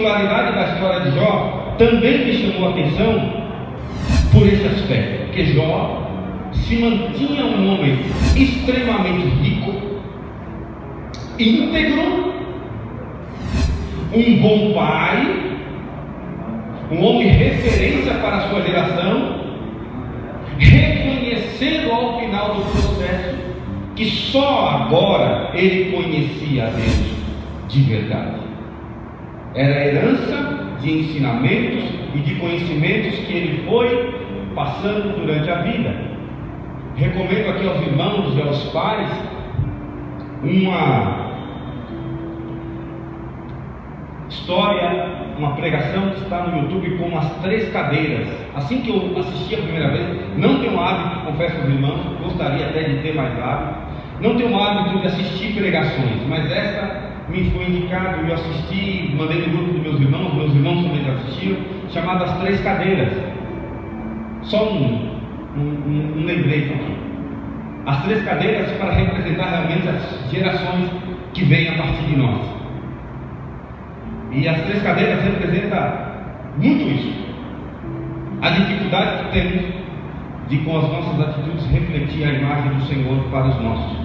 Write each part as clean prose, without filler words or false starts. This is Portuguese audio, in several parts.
singularidade da história de Jó também me chamou a atenção por esse aspecto, porque Jó se mantinha um homem extremamente rico, íntegro, um bom pai, um homem referência para a sua geração, reconhecendo ao final do processo que só agora ele conhecia a Deus de verdade. Era a herança de ensinamentos e de conhecimentos que ele foi passando durante a vida. Recomendo aqui aos irmãos e aos pais uma história, uma pregação que está no YouTube com umas 3 cadeiras. Assim que eu assisti a primeira vez, não tenho hábito, confesso aos irmãos, gostaria até de ter mais hábito, não tenho hábito de assistir pregações, mas esta me foi indicado e eu assisti, mandei no grupo dos meus irmãos também assistiram, chamada As 3 Cadeiras. Só um lembrete aqui. As 3 cadeiras para representar realmente as gerações que vêm a partir de nós. E as 3 cadeiras representam muito isso. A dificuldade que temos de, com as nossas atitudes, refletir a imagem do Senhor para os nossos.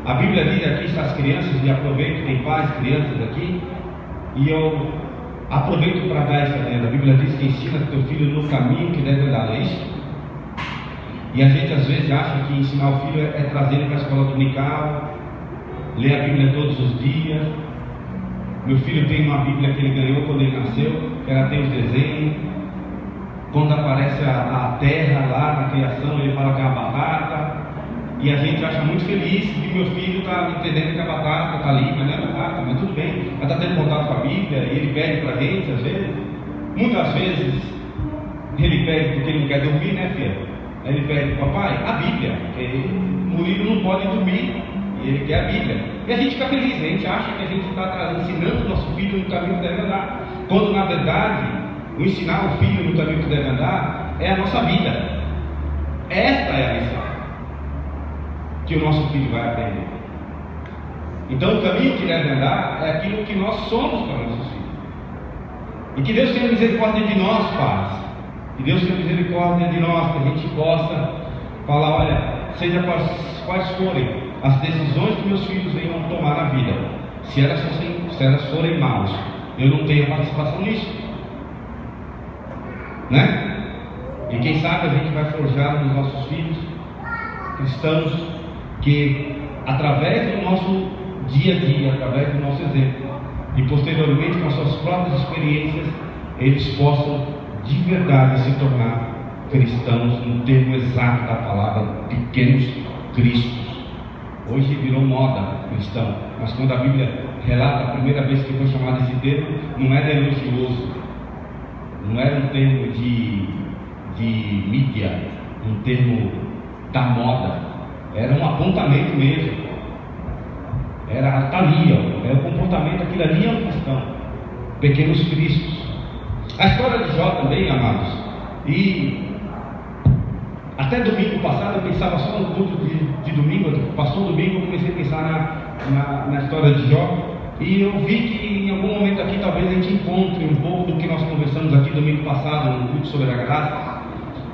A Bíblia diz aqui, está as crianças, e aproveito, tem pais, crianças aqui, e eu aproveito para dar essa ideia. A Bíblia diz que ensina teu filho no caminho que deve andar, não é isso? E a gente às vezes acha que ensinar o filho é trazer ele para a escola dominical, ler a Bíblia todos os dias. Meu filho tem uma Bíblia que ele ganhou quando ele nasceu, que ela tem os desenhos. Quando aparece a terra lá na criação, ele fala que é uma batata. E a gente acha muito feliz que meu filho está entendendo que a batata está ali, mas não é batata, mas tudo bem. Mas está tendo contato com a Bíblia e ele pede para a gente, às vezes. Muitas vezes ele pede porque ele não quer dormir, né, filho? Aí ele pede, papai, a Bíblia. Porque o Murilo não pode dormir e ele quer a Bíblia. E a gente fica feliz, a gente acha que a gente está ensinando o nosso filho no caminho que deve andar. Quando na verdade, o ensinar o filho no caminho que deve andar é a nossa vida. Esta é a lição que o nosso filho vai aprender. Então o caminho que deve andar é aquilo que nós somos para nossos filhos. E que Deus tenha misericórdia de nós, pais. Que Deus tenha misericórdia de nós, que a gente possa falar, olha, seja quais forem as decisões que meus filhos venham tomar na vida, se elas forem maus, eu não tenho participação nisso, né? E quem sabe a gente vai forjar nos nossos filhos cristãos que, através do nosso dia a dia, através do nosso exemplo, e posteriormente com as suas próprias experiências, eles possam de verdade se tornar cristãos, no termo exato da palavra, pequenos cristos. Hoje virou moda cristão, mas quando a Bíblia relata a primeira vez que foi chamado esse termo, não era elogioso, não era um termo de mídia, um termo da moda, era um apontamento mesmo, era ali, era o comportamento, aquilo ali é um cristão, pequenos cristos. A história de Jó também, amados, e até domingo passado eu pensava só no culto de domingo, passou domingo, eu comecei a pensar na história de Jó, e eu vi que em algum momento aqui talvez a gente encontre um pouco do que nós conversamos aqui domingo passado no culto sobre a graça,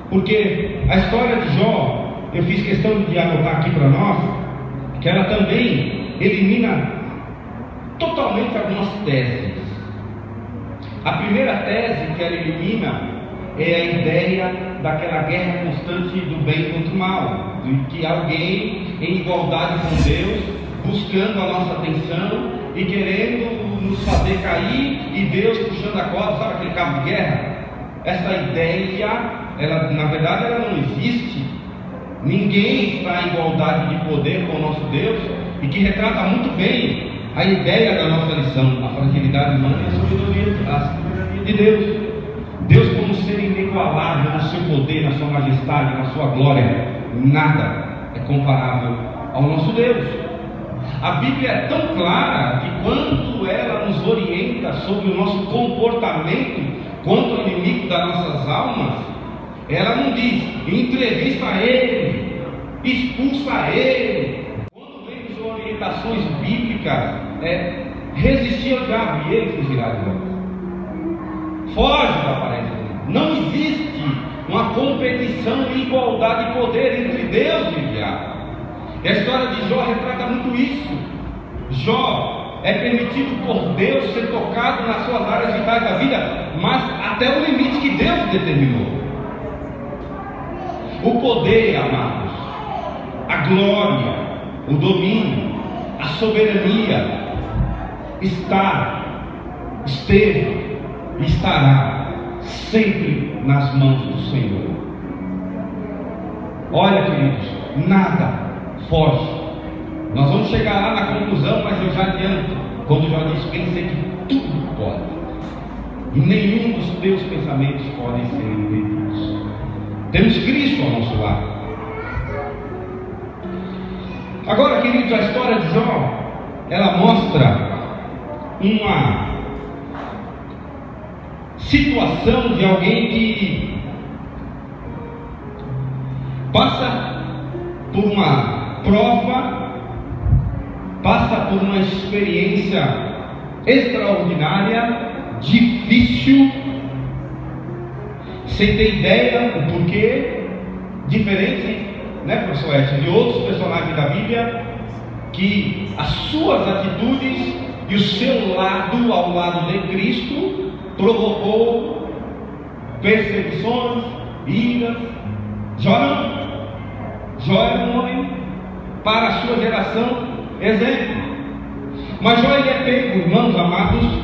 porque a história de Jó, eu fiz questão de anotar aqui para nós, que ela também elimina totalmente algumas teses. A primeira tese que ela elimina é a ideia daquela guerra constante do bem contra o mal, de que alguém em igualdade com Deus, buscando a nossa atenção e querendo nos fazer cair, e Deus puxando a corda, sabe aquele cabo de guerra? Essa ideia, ela, na verdade, ela não existe. Ninguém está em igualdade de poder com o nosso Deus, e que retrata muito bem a ideia da nossa lição, a fragilidade humana e a sabedoria de Deus. Deus como ser inigualável no seu poder, na sua majestade, na sua glória, nada é comparável ao nosso Deus. A Bíblia é tão clara que quando ela nos orienta sobre o nosso comportamento quanto ao inimigo das nossas almas, ela não diz, entrevista ele, expulsa ele. Quando vemos orientações bíblicas, resistir ao diabo e ele fugirá de nós. Foge da aparência do mal. Não existe uma competição e igualdade de poder entre Deus e o diabo. E a história de Jó retrata muito isso. Jó é permitido por Deus ser tocado nas suas áreas vitais da vida, mas até o limite que Deus determinou. O poder, amados, a glória, o domínio, a soberania esteve e estará sempre nas mãos do Senhor. Olha, queridos, nada foge. Nós vamos chegar lá na conclusão, mas eu já adianto, quando já disse, pensei que tudo pode, e nenhum dos teus pensamentos podem ser impedidos. Temos Cristo ao nosso lado. Agora, queridos, a história de Jó, ela mostra uma situação de alguém que passa por uma prova, passa por uma experiência extraordinária, difícil, sem ter ideia do porquê, diferente, né, professor Edson, de outros personagens da Bíblia, que as suas atitudes e o seu lado ao lado de Cristo provocou perseguições, iras. Jó não. Jó era um homem para a sua geração exemplo. Mas Jó ele é pego, irmãos amados,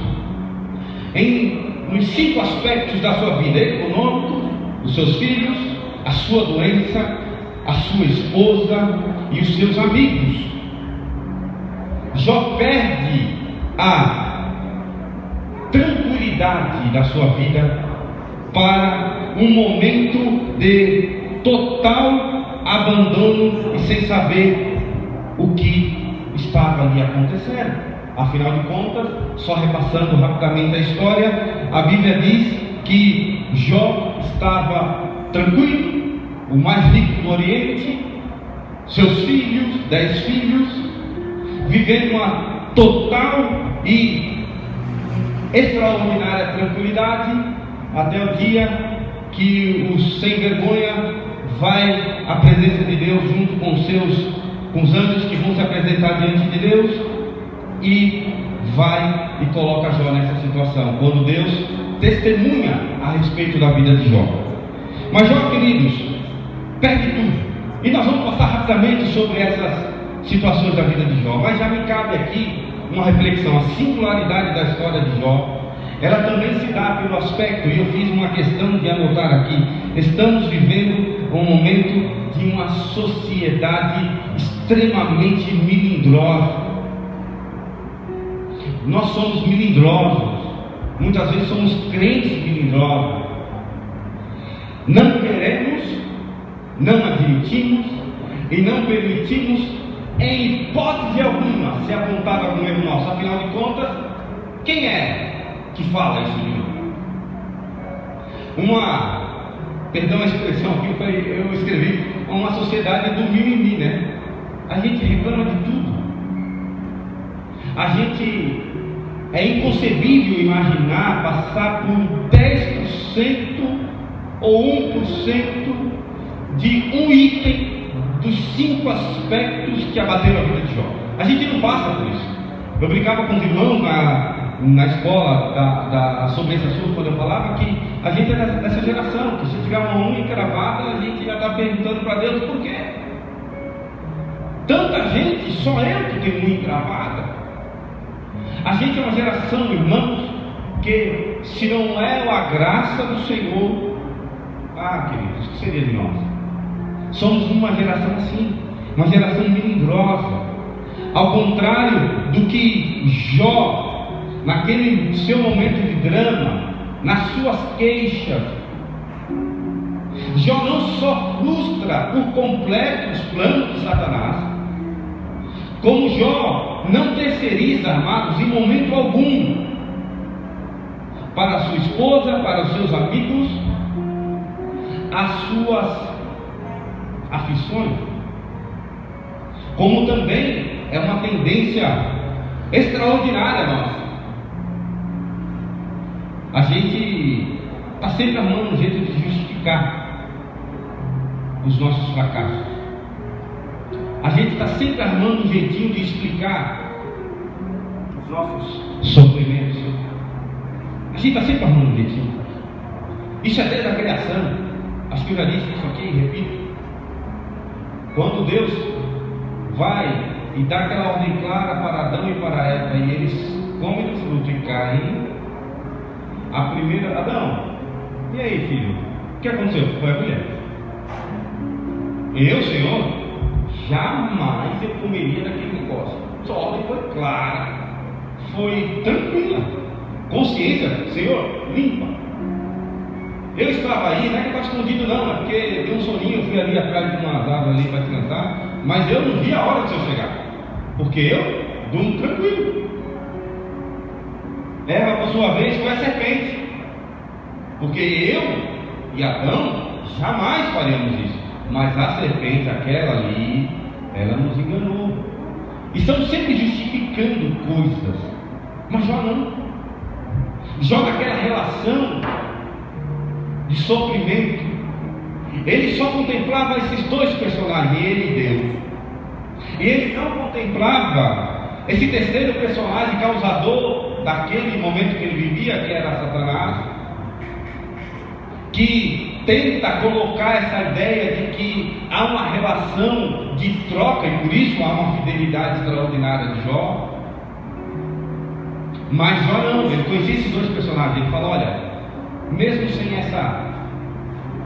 nos 5 aspectos da sua vida: econômico, os seus filhos, a sua doença, a sua esposa e os seus amigos. Jó perde a tranquilidade da sua vida para um momento de total abandono e sem saber o que estava ali acontecendo. Afinal de contas, só repassando rapidamente a história, a Bíblia diz que Jó estava tranquilo, o mais rico do Oriente, seus filhos, 10 filhos, vivendo uma total e extraordinária tranquilidade, até o dia que o sem vergonha vai à presença de Deus junto com os anjos que vão se apresentar diante de Deus, e vai e coloca Jó nessa situação, quando Deus testemunha a respeito da vida de Jó. Mas Jó, queridos, perde tudo, e nós vamos passar rapidamente sobre essas situações da vida de Jó, mas já me cabe aqui uma reflexão. A singularidade da história de Jó, ela também se dá pelo aspecto, e eu fiz uma questão de anotar aqui: estamos vivendo um momento de uma sociedade extremamente melindrosa. Nós somos melindrosos, muitas vezes somos crentes melindrosos. Não queremos, não admitimos e não permitimos, em hipótese alguma, ser apontado algum erro nosso. Afinal de contas, quem é que fala isso de mim? Perdão a expressão aqui, eu escrevi, uma sociedade do mimimi, né? A gente reclama de tudo. É inconcebível imaginar passar por 10% ou 1% de um item dos 5 aspectos que abateram a vida de Jó. A gente não passa por isso. Eu brincava com os irmãos na escola sobre esse assunto, quando eu falava que a gente é dessa geração, que se tiver uma unha encravada, a gente já está perguntando para Deus por quê. Tanta gente, só eu que tenho unha encravada. A gente é uma geração, irmãos, que se não é a graça do Senhor, queridos, o que seria de nós? Somos uma geração assim, uma geração melindrosa. Ao contrário do que Jó, naquele seu momento de drama, nas suas queixas, Jó não só frustra por completo os planos de Satanás, como Jó não terceiriza, amados, em momento algum, para a sua esposa, para os seus amigos, as suas aflições. Como também é uma tendência extraordinária nossa. A gente está sempre arrumando um jeito de justificar os nossos fracassos. A gente está sempre arrumando um jeitinho de explicar os nossos sofrimentos. A gente está sempre arrumando um jeitinho. Isso é desde a criação. Acho que eu já disse isso aqui e repito. Quando Deus vai e dá aquela ordem clara para Adão e para Eva, e eles comem do fruto e caem, a primeira: Adão, e aí, filho? O que aconteceu? Foi a mulher. Eu, Senhor, jamais eu comeria daquele negócio. Sua ordem foi clara, foi tranquila. Consciência: Senhor, limpa. Eu estava aí, não é que eu estava escondido não, é porque deu um soninho, eu fui ali atrás de umas árvores ali para descansar, mas eu não vi a hora de o Senhor chegar, porque eu durmo tranquilo. Eva, por sua vez, foi a serpente, porque eu e Adão jamais faríamos isso, mas a serpente, aquela ali, ela nos enganou. Estamos sempre justificando coisas, mas Jó não. Jó naquela relação de sofrimento, ele só contemplava esses dois personagens, ele e Deus. E ele não contemplava esse terceiro personagem causador daquele momento que ele vivia, que era Satanás, que tenta colocar essa ideia de que há uma relação de troca, e por isso há uma fidelidade extraordinária de Jó. Mas Jó não, ele conhecia esses dois personagens. Ele fala: olha, mesmo sem essa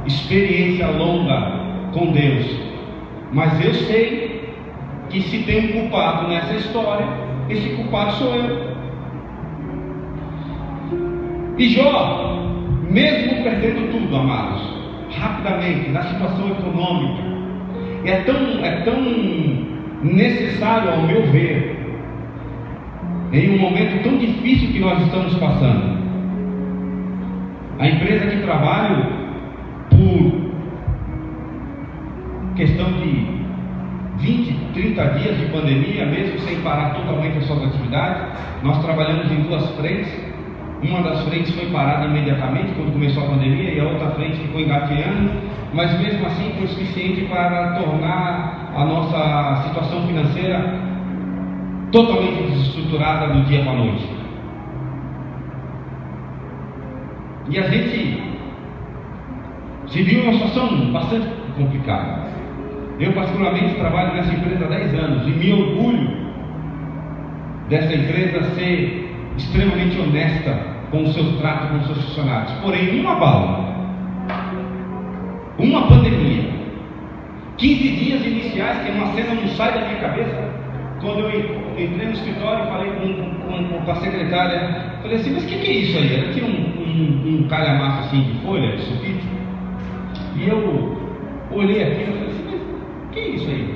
experiência longa com Deus, mas eu sei que se tem um culpado nessa história, esse culpado sou eu. E Jó, mesmo perdendo tudo, amados, rapidamente, na situação econômica, é tão necessário, ao meu ver, em um momento tão difícil que nós estamos passando. A empresa que trabalho, por questão de 20, 30 dias de pandemia, mesmo sem parar totalmente as suas atividades, nós trabalhamos em duas frentes. Uma das frentes foi parada imediatamente quando começou a pandemia, e a outra frente ficou engateando, mas mesmo assim foi suficiente para tornar a nossa situação financeira totalmente desestruturada do dia para a noite. E a gente se viu numa situação bastante complicada. Eu particularmente trabalho nessa empresa há 10 anos e me orgulho dessa empresa ser extremamente honesta com o seu trato com os seus funcionários. Porém, uma bala, uma pandemia, 15 dias iniciais, que é uma cena não sai da minha cabeça. Quando eu entrei no escritório, falei com a secretária, falei assim: mas o que é isso aí? Ela tinha um calhamaço assim de folha, de sulfite, e eu olhei aquilo e falei assim: mas o que é isso aí?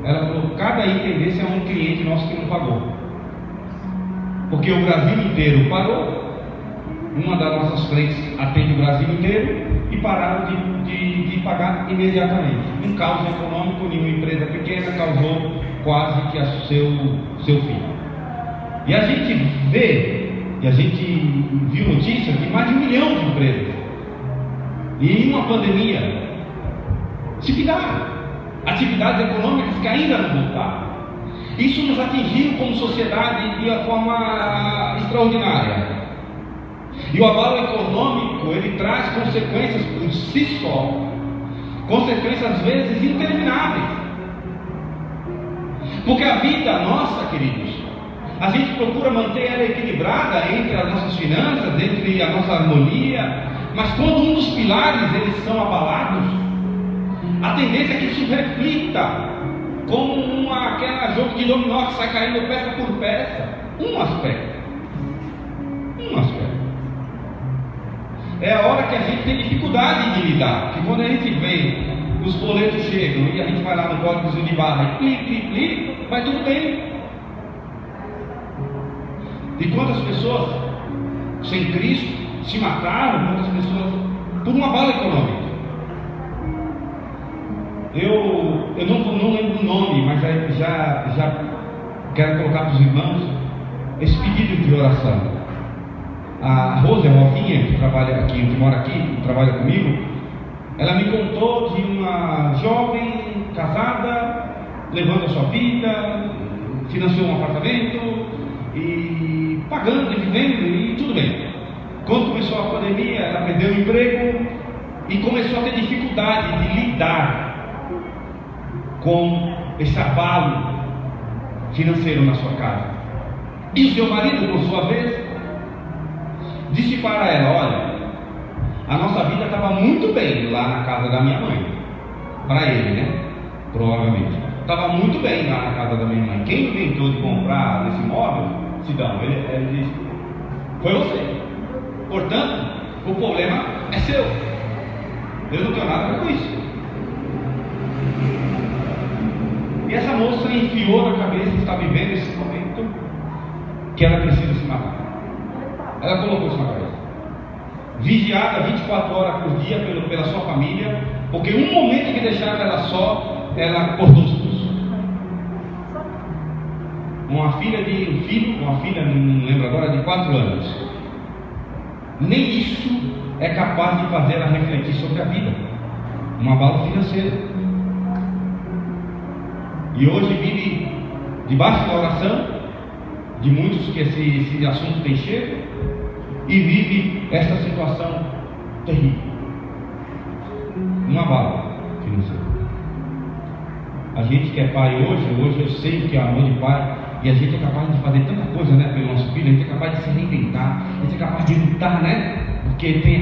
Ela falou: cada item desse é um cliente nosso que não pagou, porque o Brasil inteiro parou. Uma das nossas frentes atende o Brasil inteiro e pararam de pagar imediatamente. Um caos econômico em uma empresa pequena causou quase que seu fim. E a gente vê, e a gente viu notícias de mais de 1 milhão de empresas, e em uma pandemia se ficaram atividades econômicas que ainda não voltaram. Isso nos atingiu como sociedade de uma forma extraordinária. E o abalo econômico, ele traz consequências por si só, consequências às vezes intermináveis. Porque a vida nossa, queridos, a gente procura manter ela equilibrada entre as nossas finanças, entre a nossa harmonia, mas quando um dos pilares eles são abalados, a tendência é que isso reflita como aquele jogo de dominó que sai caindo peça por peça. Um aspecto. É a hora que a gente tem dificuldade de lidar, que quando a gente vê os boletos chegam e a gente vai lá no código de barra e clique, vai tudo bem. E quantas pessoas sem Cristo se mataram, quantas pessoas por uma bala econômica. Eu não lembro o nome, mas já quero colocar para os irmãos. esse pedido de oração. A Rosinha, que trabalha aqui, que mora aqui, que trabalha comigo, ela me contou de uma jovem casada, levando a sua vida, financiou um apartamento e pagando e vivendo e tudo bem. Quando começou a pandemia, ela perdeu o emprego e começou a ter dificuldade de lidar com esse abalo financeiro na sua casa. E o seu marido, por sua vez, disse para ela: olha, a nossa vida estava muito bem lá na casa da minha mãe. Para ele, né? Provavelmente estava muito bem lá na casa da minha mãe. Quem inventou de comprar esse imóvel, Sidão, ele disse: foi você. Portanto, o problema é seu. Eu não tenho nada a ver com isso. E essa moça enfiou na cabeça, está vivendo esse momento, que ela precisa se matar. Ela colocou isso na cabeça. Vigiada 24 horas por dia pela sua família, porque um momento que deixaram ela só, ela cortou os pulsos. Uma filha, não lembro agora, de 4 anos. Nem isso é capaz de fazer ela refletir sobre a vida. Um abalo financeiro. E hoje vive debaixo da oração de muitos que esse assunto tem chego, e vive essa situação terrível. Um abalo financeiro. A gente que é pai hoje eu sei que é amor de pai, e a gente é capaz de fazer tanta coisa, né, pelo nosso filho. A gente é capaz de se reinventar, a gente é capaz de lutar, né, porque tem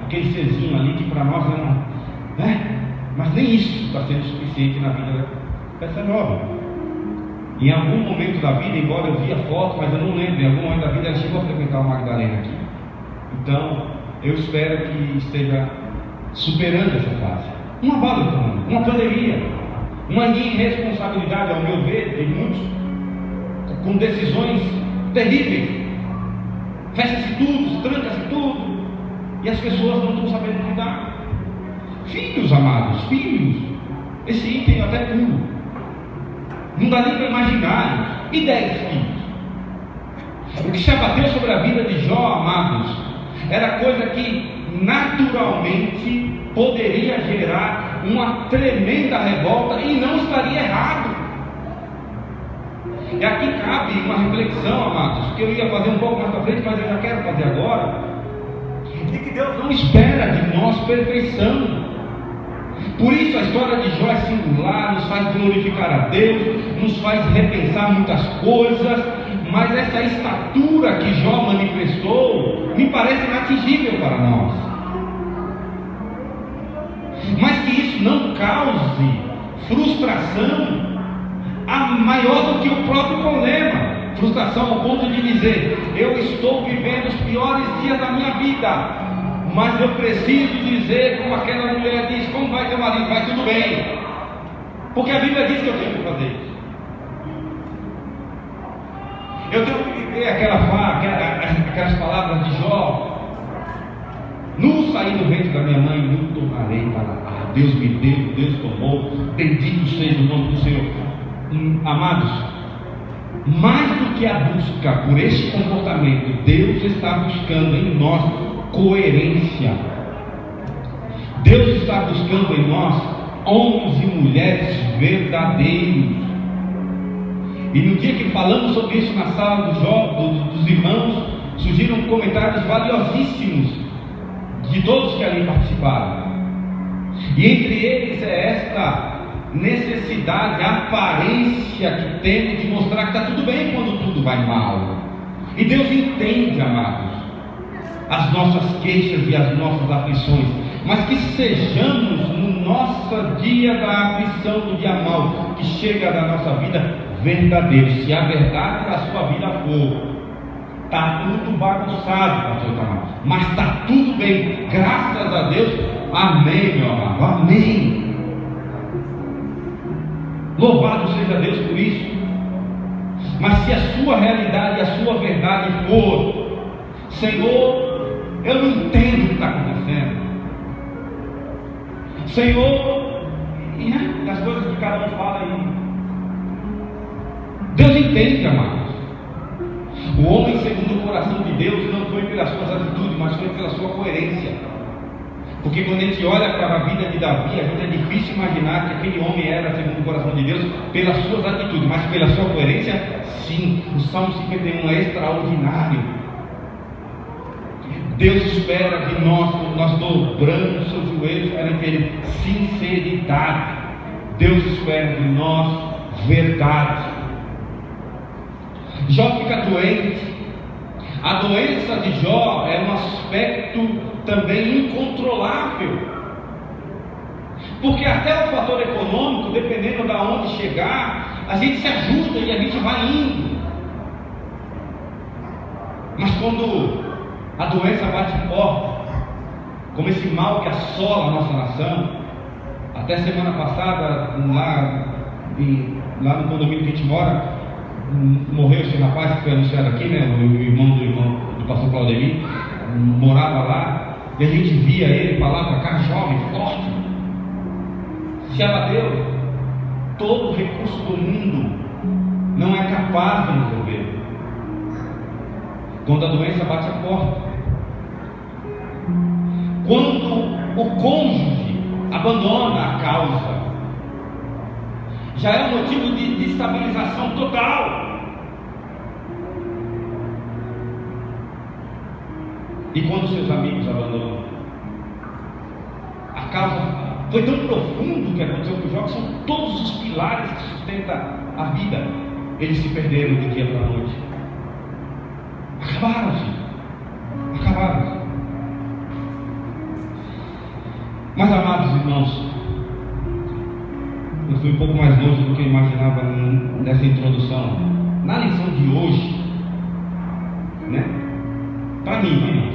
aquele serzinho ali que para nós é uma, né, mas nem isso está sendo suficiente na vida dessa jovem. Em algum momento da vida, embora eu vi a foto, mas eu não lembro, em algum momento da vida ela chegou a frequentar o Magdalena aqui. Então eu espero que esteja superando essa fase. Um abalo econômico, uma pandemia, uma irresponsabilidade, ao meu ver, de muitos, com decisões terríveis. Fecha-se tudo, tranca-se tudo, e as pessoas não estão sabendo lidar. Filhos, amados, filhos, esse item eu até pulo, não dá nem para imaginar. E 10 filhos. O que se abateu sobre a vida de Jó, amados, era coisa que naturalmente poderia gerar uma tremenda revolta, e não estaria errado. E aqui cabe uma reflexão, amados, que eu ia fazer um pouco mais para frente, mas eu já quero fazer agora, de que Deus não espera de nós perfeição. Por isso a história de Jó é singular, nos faz glorificar a Deus, nos faz repensar muitas coisas, mas essa estatura que Jó manifestou me parece inatingível para nós. Mas que isso não cause frustração maior do que o próprio problema. Frustração ao ponto de dizer: eu estou vivendo os piores dias da minha vida, mas eu preciso dizer, como aquela mulher diz: como vai teu marido? Vai tudo bem, porque a Bíblia diz que eu tenho que fazer isso. Eu tenho que viver aquelas palavras de Jó: no sair do ventre da minha mãe, não tornarei para lá. Deus me deu, Deus tomou, bendito seja o nome do Senhor. Amados, mais do que a busca por este comportamento, Deus está buscando em nós coerência. Deus está buscando em nós homens e mulheres verdadeiros. E no dia que falamos sobre isso na sala dos irmãos, surgiram comentários valiosíssimos de todos que ali participaram. E entre eles é esta necessidade, a aparência que temos de mostrar que está tudo bem quando tudo vai mal. E Deus entende, amados, as nossas queixas e as nossas aflições, mas que sejamos no nosso dia da aflição, do dia mal que chega da nossa vida, verdadeiros. Se a verdade da sua vida for: está tudo bagunçado, pastor Tamar, mas está tudo bem, graças a Deus, amém, meu amado, amém. Louvado seja Deus por isso. Mas se a sua realidade e a sua verdade for: Senhor, eu não entendo o que está acontecendo, Senhor, e as coisas que cada um fala aí, Deus entende, amados. O homem segundo o coração de Deus não foi pelas suas atitudes, mas foi pela sua coerência. Porque quando a gente olha para a vida de Davi, a gente é difícil imaginar que aquele homem era segundo o coração de Deus pelas suas atitudes, mas pela sua coerência, sim. O Salmo 51 é extraordinário. Deus espera de nós, quando nós dobramos os joelhos perante Ele, sinceridade. Deus espera de nós verdade. Jó fica doente. A doença de Jó é um aspecto também incontrolável, porque até o fator econômico, dependendo de onde chegar, a gente se ajuda e a gente vai indo. Mas quando a doença bate porta, como esse mal que assola a nossa nação, até semana passada, lá no condomínio que a gente mora, morreu esse rapaz que foi anunciado aqui, né? O irmão do pastor Claudemir, morava lá, e a gente via ele para lá, para cá, jovem, forte. Se ela deu todo o recurso do mundo, não é capaz de resolver. Quando a doença bate a porta, quando o cônjuge abandona a causa, já é um motivo de destabilização total. E quando seus amigos abandonam, a causa foi tão profundo que aconteceu com o Jó, que são todos os pilares que sustentam a vida, eles se perderam de dia para a noite. Acabaram-se. Mas, amados irmãos, eu fui um pouco mais longe do que eu imaginava nessa introdução. Na lição de hoje, né? Para mim, irmãos,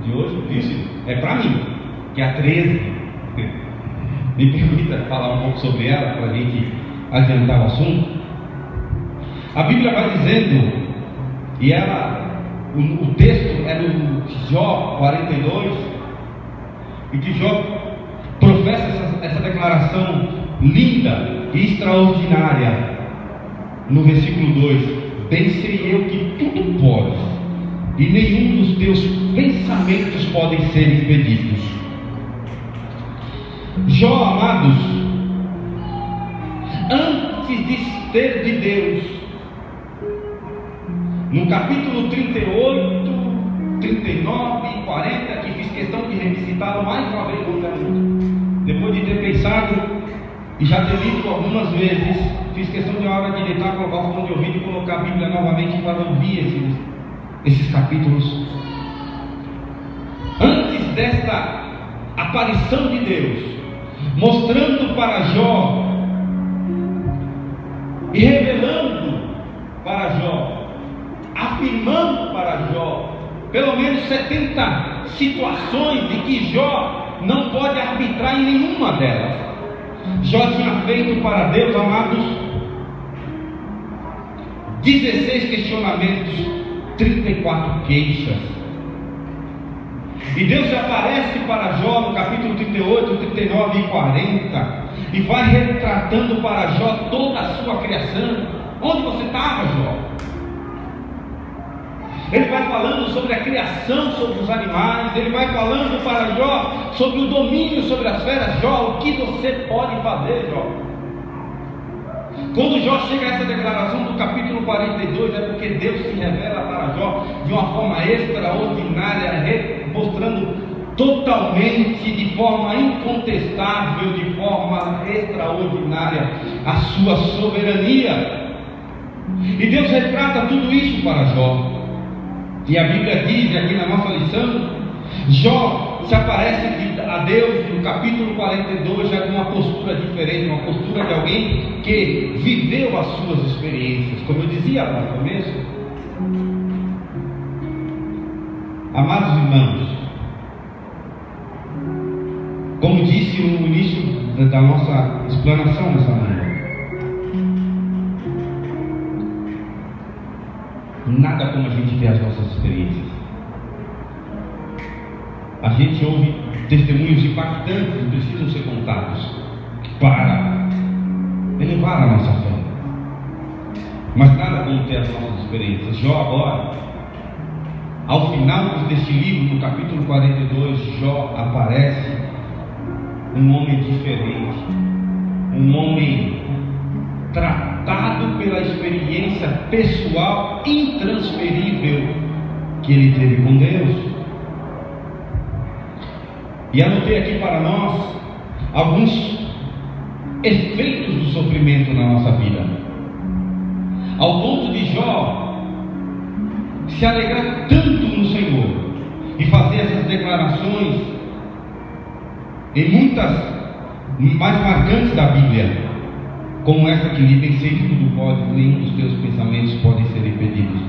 de hoje, isso é para mim, que é a 13. Me permita falar um pouco sobre ela, para a gente adiantar o assunto. A Bíblia vai dizendo, e o texto é do Jó 42, e que Jó professa essa declaração linda e extraordinária no versículo 2: bem sei eu que tudo podes, e nenhum dos teus pensamentos podem ser impedidos. Jó, amados, antes de ter de Deus, no capítulo 38, 39 e 40, que fiz questão de revisitar mais uma vez depois de ter pensado e já ter lido algumas vezes, fiz questão de uma hora de deitar, colocar o fone de ouvido e colocar a Bíblia novamente para ouvir esses capítulos. Antes desta aparição de Deus, mostrando para Jó e revelando para Jó, afirmando para Jó pelo menos 70 situações de que Jó não pode arbitrar em nenhuma delas. Jó tinha feito para Deus, amados, 16 questionamentos, 34 queixas. E Deus se aparece para Jó no capítulo 38, 39 e 40 e vai retratando para Jó toda a sua criação. Onde você estava, Jó? Ele vai falando sobre a criação, sobre os animais. Ele vai falando para Jó sobre o domínio sobre as feras. Jó, o que você pode fazer, Jó? Quando Jó chega a essa declaração do capítulo 42, é porque Deus se revela para Jó de uma forma extraordinária, mostrando totalmente, de forma incontestável, de forma extraordinária, a sua soberania. E Deus retrata tudo isso para Jó. E a Bíblia diz aqui na nossa lição, Jó se aparece a Deus no capítulo 42 já com uma postura diferente, uma postura de alguém que viveu as suas experiências, como eu dizia lá no começo. Amados irmãos, como disse no início da nossa explanação nessa manhã, nada como a gente vê as nossas experiências. A gente ouve testemunhos impactantes que precisam ser contados para elevar a nossa fé. Mas nada como ter as nossas experiências. Jó agora, ao final deste livro, no capítulo 42, Jó aparece um homem diferente, um homem tratado pela experiência pessoal intransferível que ele teve com Deus. E anotei aqui para nós alguns efeitos do sofrimento na nossa vida, ao ponto de Jó se alegrar tanto no Senhor e fazer essas declarações em muitas mais marcantes da Bíblia, como essa que lhe pensei que tudo pode, nenhum dos teus pensamentos podem ser impedidos.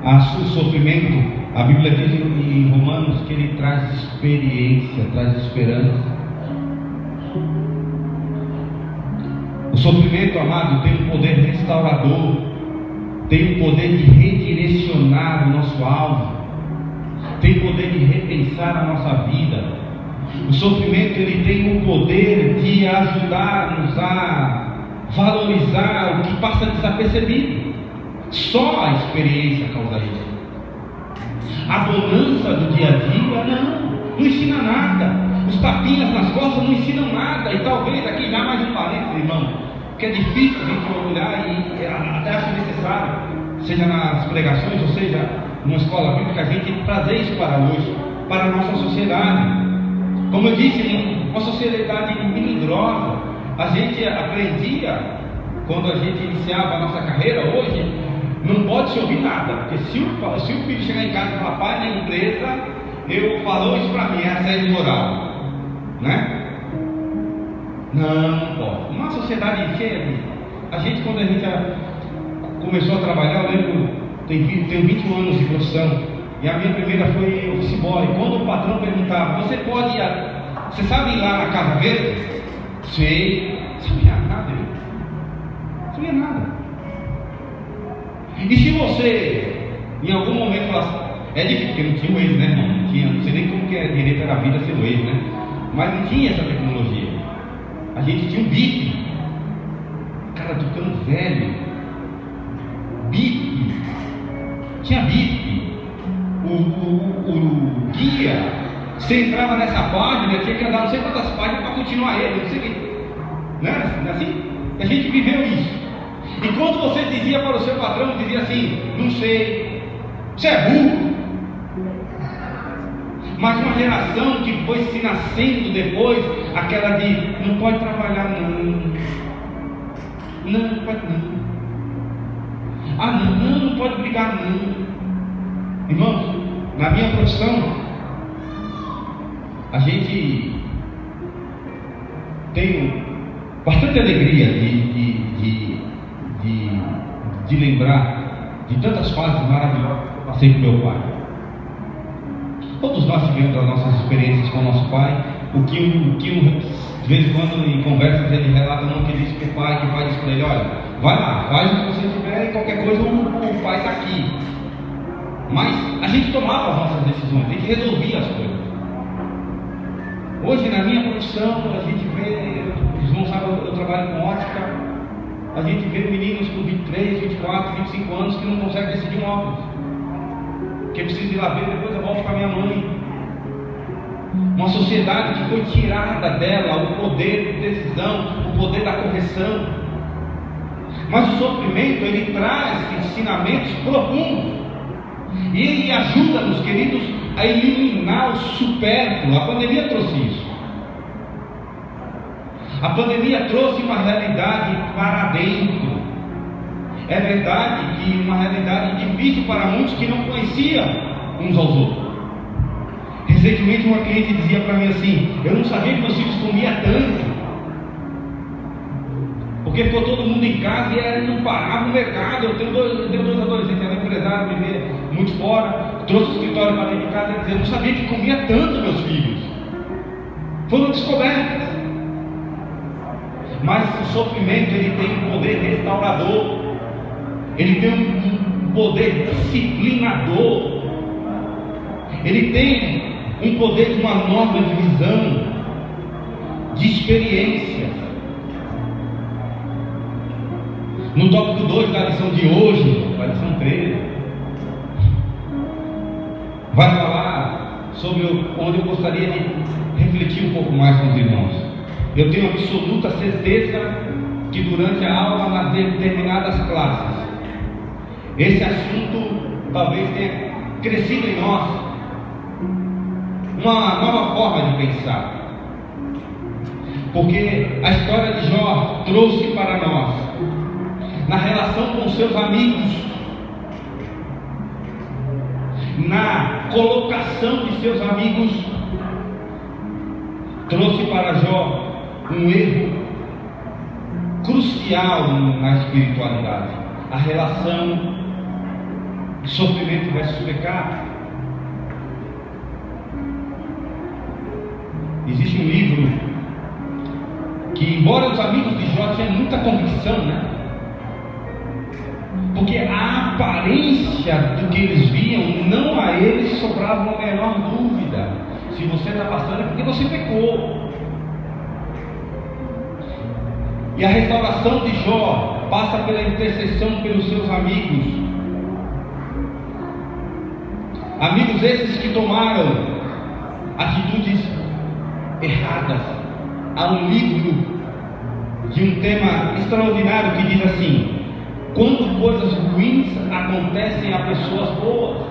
O sofrimento, a Bíblia diz em Romanos que ele traz experiência, traz esperança. O sofrimento, amado, tem um poder restaurador, tem o poder de redirecionar o nosso alvo, tem o poder de repensar a nossa vida. O sofrimento, ele tem o poder de ajudar-nos a valorizar o que passa desapercebido. Só a experiência causa isso. A bonança do dia a dia não ensina nada. Os tapinhas nas costas não ensinam nada. E talvez aqui já mais um parênteses, irmão, que é difícil a gente olhar e até acho necessário, seja nas pregações ou seja numa escola bíblica, a gente trazer isso para hoje, para a nossa sociedade. Como eu disse, uma sociedade melindrosa. A gente aprendia, quando a gente iniciava a nossa carreira, hoje não pode se ouvir nada, porque se o filho chegar em casa e falar, pai, na empresa eu falou isso para mim, é assédio moral, né? Não pode. Uma sociedade cheia de... A gente, quando a gente começou a trabalhar, eu lembro, tenho 21 anos de profissão, e a minha primeira foi office boy. Quando o patrão perguntava, você sabe ir lá na Casa Verde? Sei. Sabia nada, irmão. Sabia nada. E se você, em algum momento, falasse, é difícil, porque não tinha o ex, né, irmão? Não sei nem como que é direito da vida ser o ex, né? Mas não tinha essa tecnologia. A gente tinha um bip. Cara, tô ficando velho. Bip. Tinha bip. O guia, você entrava nessa página, tinha que andar não sei quantas páginas para continuar ele, não sei o que. Né? Não é assim? A gente viveu isso. E quando você dizia para o seu patrão, dizia assim, não sei, você é burro. Mas uma geração que foi se nascendo depois, aquela de não pode trabalhar não. Não pode não. Ah não pode brigar não. Irmãos, na minha profissão, a gente tem bastante alegria de lembrar de tantas fases maravilhosas que eu passei com meu pai. Todos nós tivemos as nossas experiências com o nosso pai. O que de vez em quando em conversas ele relata não que disse para o pai, que o pai disse para ele, olha, vai lá, faz o que você tiver e qualquer coisa o pai está aqui. Mas a gente tomava as nossas decisões, a gente resolvia as coisas. Hoje na minha profissão, a gente vê, os irmãos sabem, eu trabalho com ótica, a gente vê meninos com 23, 24, 25 anos que não conseguem decidir um óculos. Que eu preciso ir lá ver, depois eu volto com a minha mãe. Uma sociedade que foi tirada dela o poder de decisão, o poder da correção. Mas o sofrimento, ele traz ensinamentos profundos. E ele ajuda-nos, queridos, a eliminar o supérfluo. A pandemia trouxe isso. A pandemia trouxe uma realidade para dentro. É verdade que uma realidade difícil para muitos que não conheciam uns aos outros. Recentemente uma cliente dizia para mim assim, eu não sabia que meus filhos comiam tanto. Porque ficou todo mundo em casa e não parava no mercado. Eu tenho dois adolescentes, era empresário, vivia muito fora, trouxe o escritório para dentro de casa e dizia, eu não sabia que comia tanto meus filhos. Foram descobertas. Mas o sofrimento, ele tem um poder restaurador. Ele tem um poder disciplinador. Ele tem um poder de uma nova visão, de experiência. No tópico 2 da lição de hoje, a lição 13, vai falar sobre onde eu gostaria de refletir um pouco mais com os irmãos. Eu tenho absoluta certeza que durante a aula, nas determinadas classes, esse assunto talvez tenha crescido em nós uma nova forma de pensar. Porque a história de Jó trouxe para nós, na relação com seus amigos, na colocação de seus amigos, trouxe para Jó um erro crucial na espiritualidade: a relação de sofrimento versus pecado. Existe um livro que, embora os amigos de Jó tinham muita convicção, porque a aparência do que eles viam, não a eles sobrava a menor dúvida: se você está passando é porque você pecou. E a restauração de Jó passa pela intercessão pelos seus amigos. Amigos esses que tomaram atitudes erradas. Há um livro de um tema extraordinário que diz assim: quando coisas ruins acontecem a pessoas boas.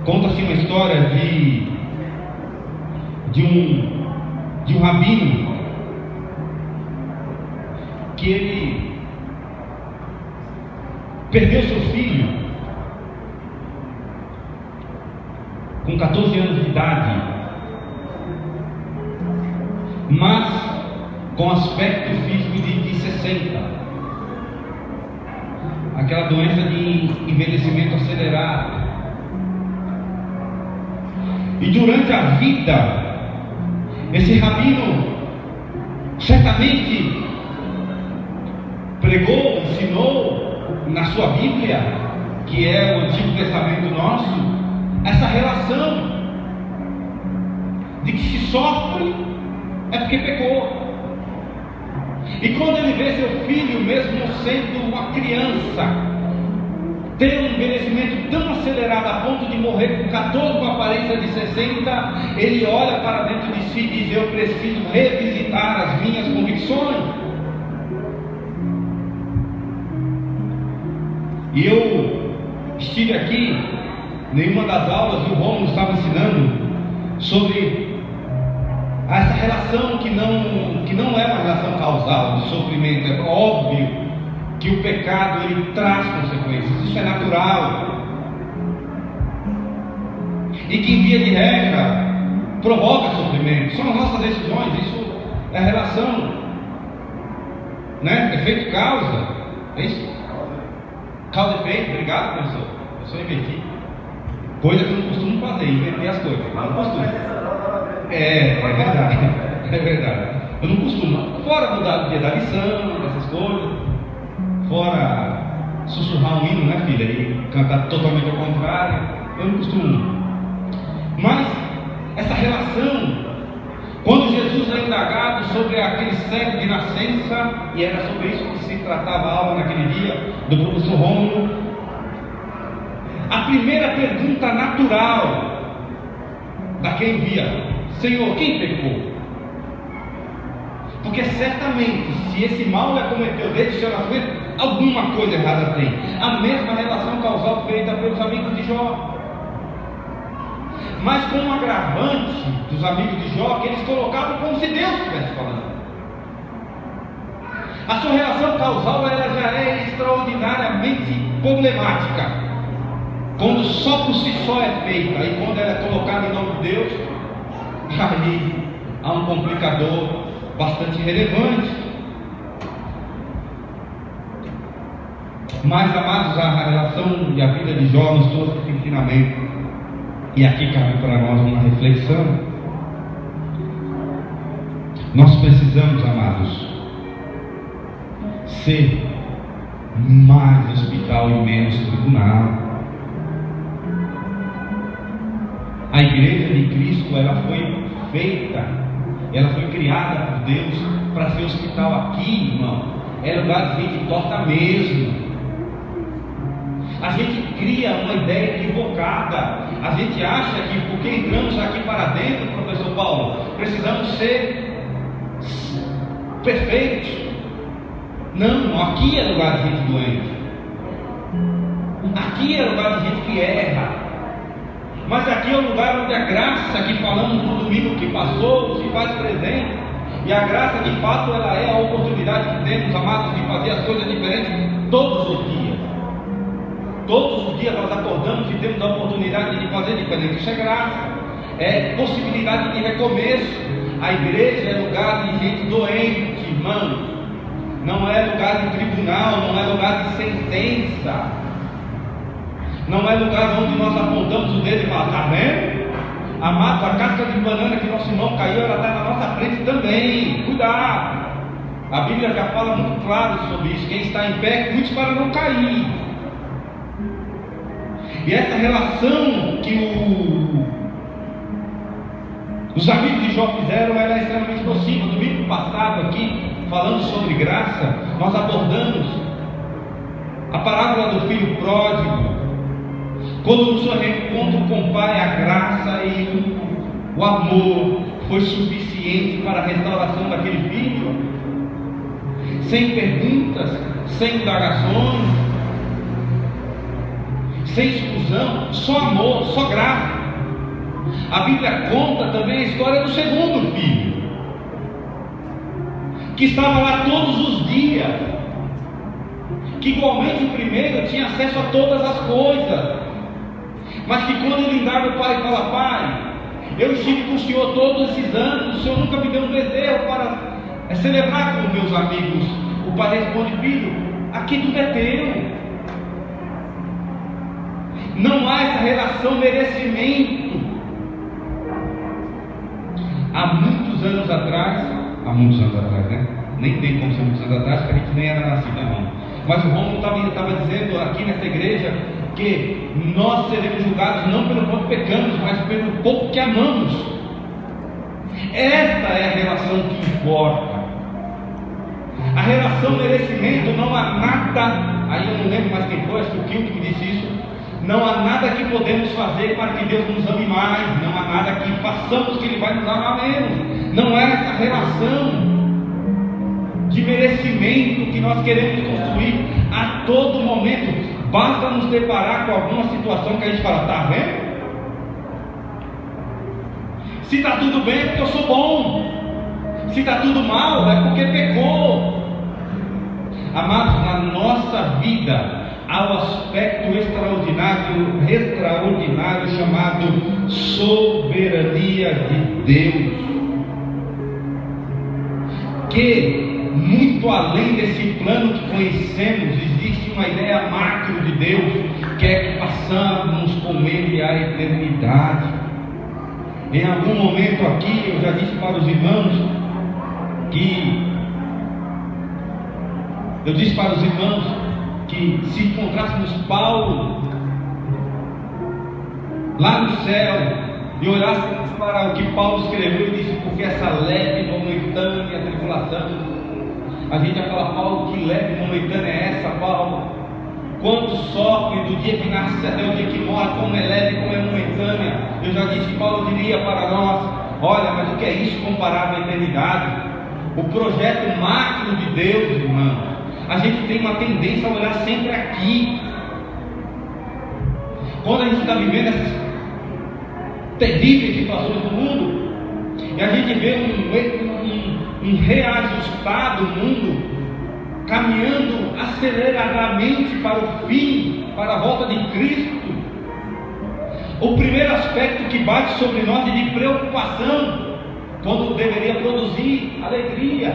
Conta-se uma história de um rabino que ele perdeu seu filho com 14 anos de idade, mas com aspecto físico de 60, aquela doença de envelhecimento acelerado. E durante a vida, esse rabino certamente pregou, ensinou na sua Bíblia, que é o Antigo Testamento nosso, essa relação de que se sofre é porque pecou. E quando ele vê seu filho, mesmo sendo uma criança, ter um envelhecimento tão acelerado a ponto de morrer com 14 com aparência de 60, ele olha para dentro de si e diz: eu preciso revisitar as minhas convicções. E eu estive aqui em uma das aulas e o Romulo estava ensinando sobre essa relação que não é uma relação causal de sofrimento. É óbvio que o pecado ele traz consequências, isso é natural, e que em via de regra provoca sofrimento. São as nossas decisões, isso é a relação, efeito causa, é isso? Causa e efeito. Obrigado, professor. Eu sou invertido, coisa que eu não costumo fazer, inverter as coisas. Eu não costumo. É verdade. Eu não costumo, fora mudar o dia da lição, essas coisas, fora sussurrar um hino, filha, e cantar totalmente ao contrário, eu não costumo. Mas essa relação, quando Jesus é indagado sobre aquele cego de nascença, e era sobre isso que se tratava a aula naquele dia do professor Romulo, a primeira pergunta natural daquele via: Senhor, quem pecou? Porque certamente, se esse mal ele cometeu desde o seu nascimento, alguma coisa errada tem. A mesma relação causal feita pelos amigos de Jó, mas com um agravante dos amigos de Jó, que eles colocavam como se Deus estivesse falando. A sua relação causal ela já é extraordinariamente problemática quando só por si só é feita, e quando ela é colocada em nome de Deus, aí há um complicador bastante relevante. Mas, amados, a relação e a vida de Jó nos trouxe esse ensinamento, e aqui cabe para nós uma reflexão. Nós precisamos, amados, ser mais hospital e menos tribunal. A igreja de Cristo ela foi feita ela foi criada por Deus para ser hospital. Aqui, irmão, é lugar de gente torta mesmo. A gente cria uma ideia equivocada. A gente acha que porque entramos aqui para dentro, professor Paulo, precisamos ser perfeitos. Não, aqui é lugar de gente doente. Aqui é lugar de gente que erra. Mas aqui é o lugar onde a graça que falamos no domingo que passou se faz presente. E a graça de fato ela é a oportunidade que temos, amados, de fazer as coisas diferentes todos os dias. Todos os dias nós acordamos e temos a oportunidade de fazer diferente. Isso é graça, é possibilidade de recomeço. A igreja é lugar de gente doente, irmãos. Não é lugar de tribunal, não é lugar de sentença. Não é lugar onde nós apontamos o dedo e falamos: está vendo? Amado, a casca de banana que nosso irmão caiu, ela está na nossa frente também. Cuidado! A Bíblia já fala muito claro sobre isso. Quem está em pé, cuide para não cair. E essa relação que os amigos de Jó fizeram, ela é extremamente possível. No domingo passado aqui, falando sobre graça, nós abordamos a parábola do filho pródigo. Quando no seu reencontro com o pai, a graça e o amor foi suficiente para a restauração daquele filho, sem perguntas, sem indagações, sem exclusão, só amor, só graça. A Bíblia conta também a história do segundo filho, que estava lá todos os dias, que igualmente o primeiro tinha acesso a todas as coisas, mas que quando ele indaga o pai e fala: pai, eu estive com o senhor todos esses anos, o senhor nunca me deu um bezerro para celebrar com meus amigos. O pai responde: filho, aqui tudo é teu. Não há essa relação merecimento. Há muitos anos atrás, né? Nem tem como ser muitos anos atrás, porque a gente nem era nascido, irmão. Mas o Romulo estava dizendo aqui nessa igreja que nós seremos julgados não pelo quanto pecamos, mas pelo pouco que amamos. Esta é a relação que importa. A relação merecimento, não há nada, aí eu não lembro mais quem foi, acho que o Kim que me disse isso. Não há nada que podemos fazer para que Deus nos ame mais. Não há nada que façamos que Ele vai nos amar menos. Não é essa relação de merecimento que nós queremos construir a todo momento. Basta nos deparar com alguma situação que a gente fala: está vendo? Se está tudo bem é porque eu sou bom. Se está tudo mal é porque pecou. Amados, na nossa vida há o aspecto extraordinário chamado soberania de Deus, que muito além desse plano que conhecemos, existe uma ideia macro de Deus, que é que passamos com Ele a eternidade. Em algum momento aqui, eu já disse para os irmãos que se encontrássemos Paulo lá no céu e olhássemos para o que Paulo escreveu e disse: porque essa leve e momentânea tribulação, a gente ia falar: Paulo, que leve e momentânea é essa, Paulo? Quanto sofre do dia que nasce até o dia que morre, como é leve, como é momentânea. Eu já disse, Paulo diria para nós: olha, mas o que é isso comparado à eternidade? O projeto macro de Deus, irmão. A gente tem uma tendência a olhar sempre aqui. Quando a gente está vivendo essas terríveis situações do mundo, e a gente vê um reajustado mundo caminhando aceleradamente para o fim, para a volta de Cristo, o primeiro aspecto que bate sobre nós é de preocupação, quando deveria produzir alegria,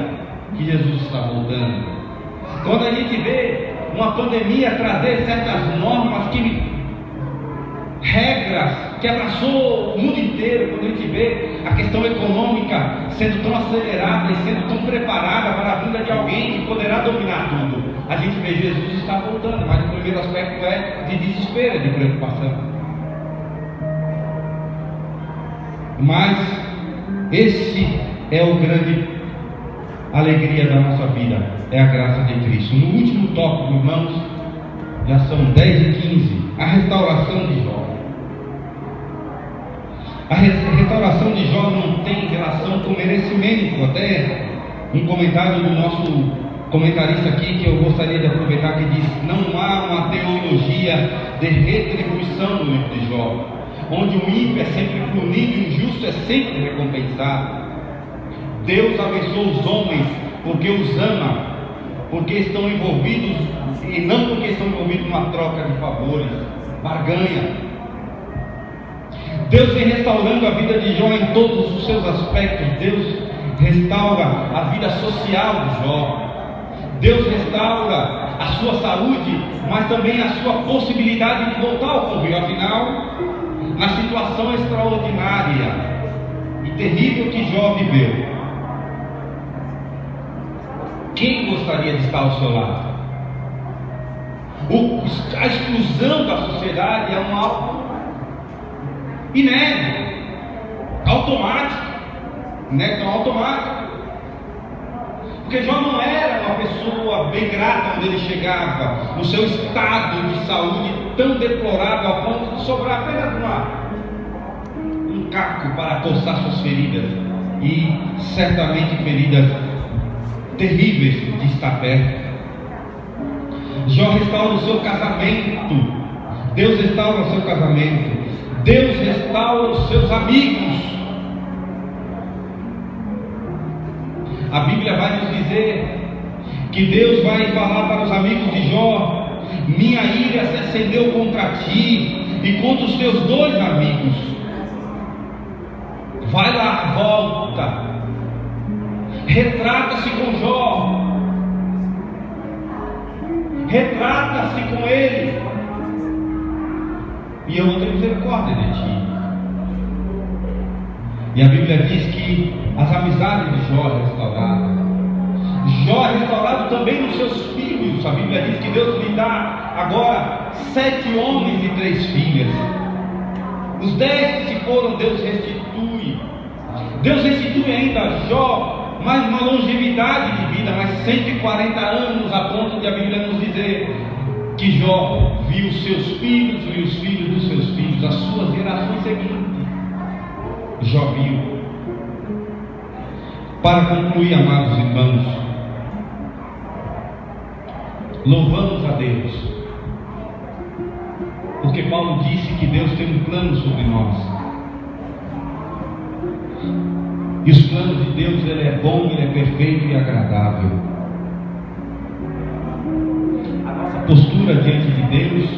que Jesus está voltando. Quando a gente vê uma pandemia trazer certas normas, regras que abraçou o mundo inteiro, quando a gente vê a questão econômica sendo tão acelerada e sendo tão preparada para a vinda de alguém que poderá dominar tudo, a gente vê Jesus está voltando, mas o primeiro aspecto é de desespero, de preocupação. Mas esse é a grande alegria da nossa vida, é a graça de Cristo. No último tópico, irmãos, já são 10h15, a restauração de Jó. A restauração de Jó não tem relação com merecimento. Até um comentário do nosso comentarista aqui, que eu gostaria de aproveitar, que diz: não há uma teologia de retribuição no livro de Jó, onde o ímpio é sempre punido e o justo é sempre recompensado. Deus abençoa os homens porque os ama, porque estão envolvidos, e não porque estão envolvidos numa troca de favores, barganha. Deus vem restaurando a vida de Jó em todos os seus aspectos. Deus restaura a vida social de Jó. Deus restaura a sua saúde, mas também a sua possibilidade de voltar ao convívio. Afinal, na situação extraordinária e terrível que Jó viveu, quem gostaria de estar ao seu lado? A exclusão da sociedade é um algo inédito, automático, né? Tão automático. Porque Jó não era uma pessoa bem grata onde ele chegava, no seu estado de saúde tão deplorável, a ponto de sobrar apenas um caco para coçar suas feridas, e certamente feridas terríveis de estar perto. Jó restaura o seu casamento. Deus restaura o seu casamento. Deus restaura os seus amigos. A Bíblia vai nos dizer que Deus vai falar para os amigos de Jó: minha ira se acendeu contra ti e contra os teus 2 amigos. Vai lá, volta, retrata-se com Jó, retrata-se com ele, e eu vou ter misericórdia de ti. E a Bíblia diz que as amizades de Jó é restaurada. Jó é restaurado também nos seus filhos. A Bíblia diz que Deus lhe dá agora 7 homens e 3 filhas. Os 10 que se foram, Deus restitui. Deus restitui ainda a Jó mais uma longevidade de vida, mais 140 anos, a ponto de a Bíblia nos dizer que Jó viu seus filhos e os filhos dos seus filhos, as suas gerações seguintes. Jó viu. Para concluir, amados irmãos, louvamos a Deus, porque Paulo disse que Deus tem um plano sobre nós, e os planos de Deus, ele é bom, ele é perfeito e agradável. A nossa postura diante de Deus,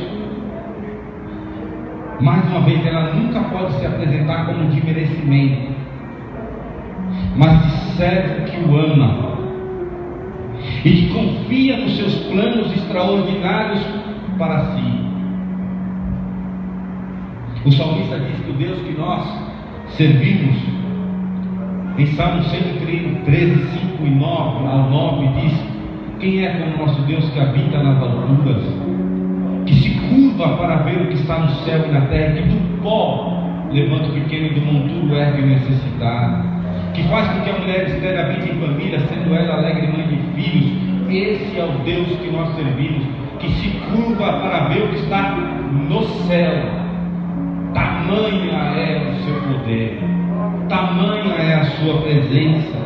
mais uma vez, ela nunca pode se apresentar como de merecimento, mas de servo que o ama e que confia nos seus planos extraordinários para si. O salmista diz que o Deus que nós servimos, em Salmo 113, 5 e 9 ao 9, diz: quem é como nosso Deus que habita nas alturas, que se curva para ver o que está no céu e na terra, que do pó levanta o pequeno e do monturo ergue o necessitado, que faz com que a mulher estéril habite em família, sendo ela alegre mãe de filhos. Esse é o Deus que nós servimos, que se curva para ver o que está no céu. Tamanha é o seu poder, tamanha é a sua presença.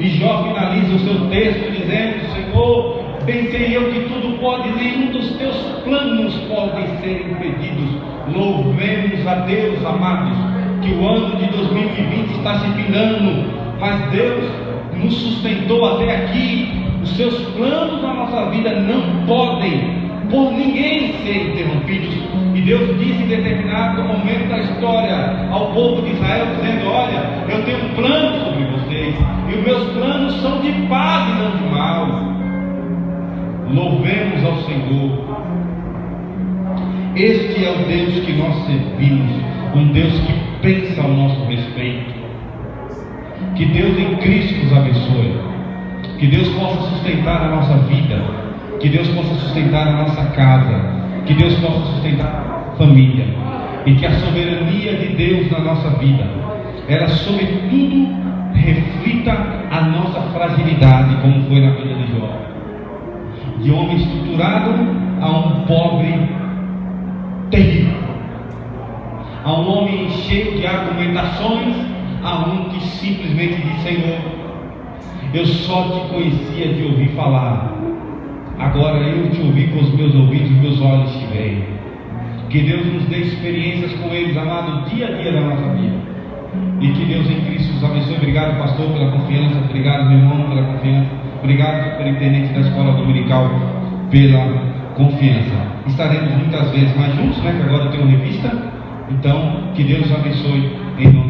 E Jó finaliza o seu texto dizendo: Senhor, pensei eu que tudo pode, nenhum dos teus planos podem ser impedidos. Louvemos a Deus, amados, que o ano de 2020 está se finando, mas Deus nos sustentou até aqui. Os seus planos na nossa vida não podem por ninguém ser interrompidos. E Deus disse em determinado momento da história ao povo de Israel, dizendo: olha, eu tenho um plano sobre vocês, e os meus planos são de paz e não de mal. Louvemos ao Senhor. Este é o Deus que nós servimos, um Deus que pensa ao nosso respeito. Que Deus em Cristo nos abençoe, que Deus possa sustentar a nossa vida, que Deus possa sustentar a nossa casa, que Deus possa sustentar a nossa família, e que a soberania de Deus na nossa vida, ela sobretudo reflita a nossa fragilidade, como foi na vida de Jó. De homem estruturado a um pobre terrível, a um homem cheio de argumentações, a um que simplesmente diz: Senhor, eu só te conhecia de ouvir falar, agora eu te ouvi com os meus ouvidos, meus olhos te veem. Que Deus nos dê experiências com eles, amado, dia a dia da nossa vida, e que Deus em Cristo os abençoe. Obrigado, pastor, pela confiança. Obrigado, meu irmão, pela confiança. Obrigado, superintendente da escola dominical, pela confiança. Estaremos muitas vezes mais juntos, né? Que agora eu tenho revista. Então, que Deus abençoe em nome